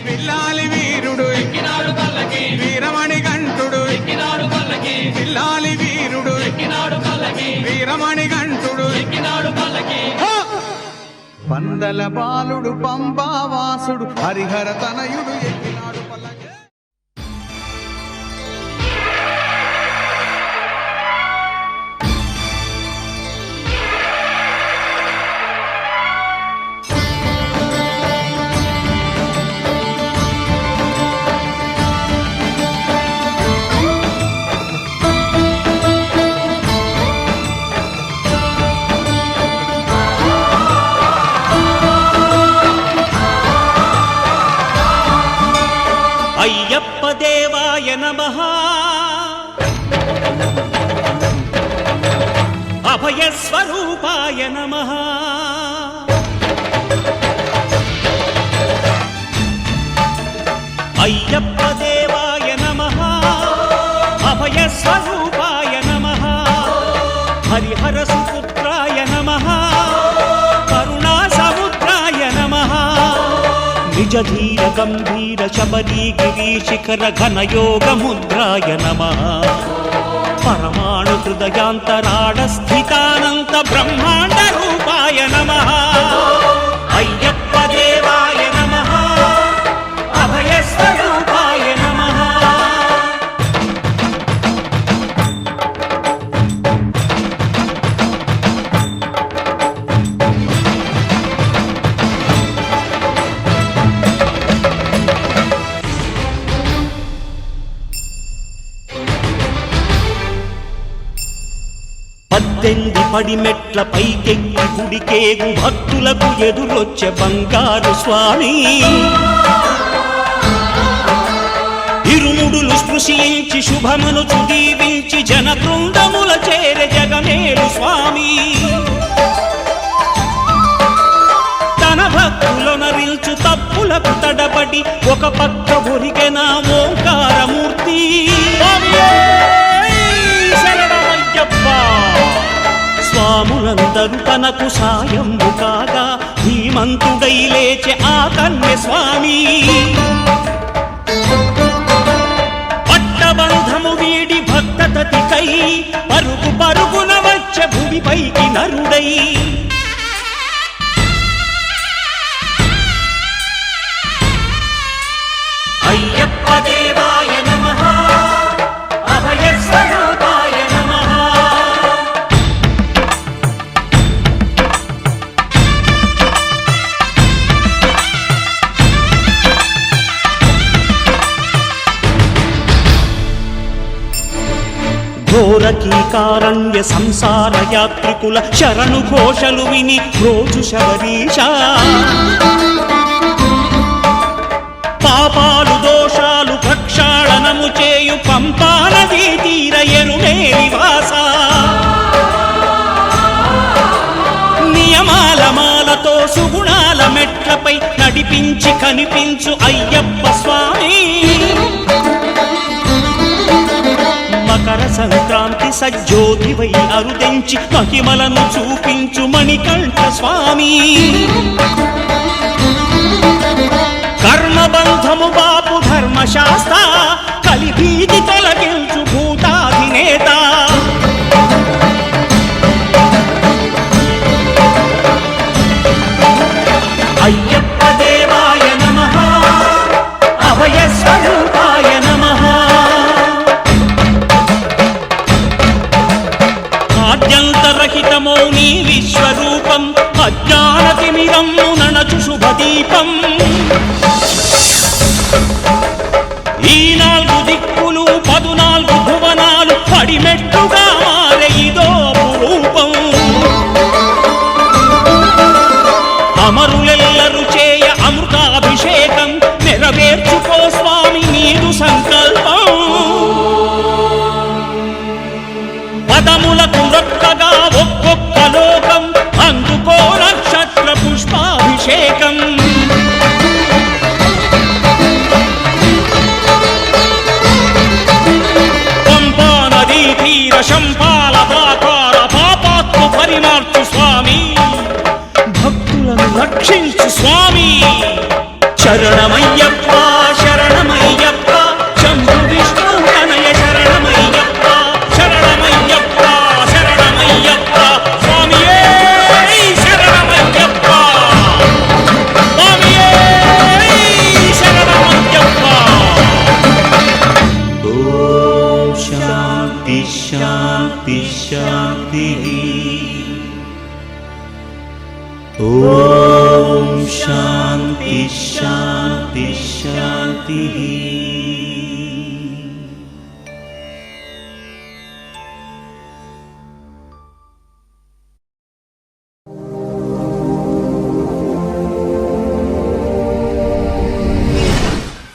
పిల్లాలి వీరుడు వీరమణి గంటుడు పిల్లాలి వీరుడు వీరమణి గంటుడు పందల బాలుడు పంబావాసుడు హరిహర తనయుడు ఎక్కినాడు పల్లకి. అయ్యప్ప దేవాయ నమః అభయ స్వరూపాయ నమః అయ్యప్ప దేవాయ నమః అభయ స్వరూపాయ నమః హరిహర సుపుత్రాయ నమః కరుణా సముద్రాయ నమః నిజ ధీర గంభీర శబరీ గిరి శిఖర ఘన యోగ ముద్రాయ నమః పరమాణు హృదయాంతరాడ స్థితానంత బ్రహ్మాండ రూపాయ నమః అయ్యప్ప దేవాయ నమః అభయ స్వరూపాయ నమః పద్దెంది పడిమెట్ల పైకెక్కి గుడికేగు భక్తులకు ఎదురొచ్చే బంగారు స్వామి ఇరుముడులు స్పృశించి శుభమనుచు దీవించి జన బృందముల చేరె జగమేలు స్వామి తన భక్తులొనరిల్చు తప్పులకు తడబడి ఒక పక్క ఒరిగెన ఓంకారమూర్తి స్వాములందరూ తనకు సాయము కాగా ధీమంతుడై లేచె ఆ కన్య స్వామి పట్టబంధము వీడి భక్తతతికై పరుగు పరుగున వచ్చె భూమిపైకి నరుడై అయ్యప్ప దేవాయ నమః అభయ స్వరూపాయ నమః ఘోరకీకారణ్య సంసార యాత్రికుల శరణు ఘోషలు విని రోజు శబరీశ పాపాలు దోషాలు ప్రక్షాళనము చేయు పంపా నదీ తీర ఎరుమేలి వాస నియమాల మాలతో సుగుణాల మెట్లపై నడిపించి కనిపించు అయ్యప్ప స్వామి మకర సంక్రాంతి సజ్జోతివై అరుదెంచి మహిమలను చూపించు మణికంఠ స్వామి కర్మబంధము బాపు ధర్మశాస్త్ర కలిభీతి తొలగించు భూతాధినేత అయ్యప్ప దేవాయ నమః అభయ స్వరూపాయ నమః ఆద్యంతరహితమో నీ విశ్వరూపం అజ్ఞానతిమిరము ననచు శుభదీపం ఈ 4 దిక్కులు 14 భువనాలు పడిమెట్టుగా మారే ఇదో రూపం అమరులెల్లరు చేయ అమృతాభిషేకం నెరవేర్చుకో స్వామి నీదు సంకల్పం పదములకు రొక్కగా ఒక్కొక్క లోకం అందుకో నక్షత్ర పుష్పాభిషేకం పంపా నదీ తీర శంభో శరణమయ్యప్ప శరణమయ్యప్ప శంభు విష్ణు తనయ శరణమయ్యప్ప శరణమయ్యప్ప శరణమయ్యప్ప స్వామియే శరణమయ్యప్ప స్వామియే శరణమయ్యప్ప. ఓం శాంతి శాంతి శాంతి. ఓం శాంతి శాంతి శాంతి.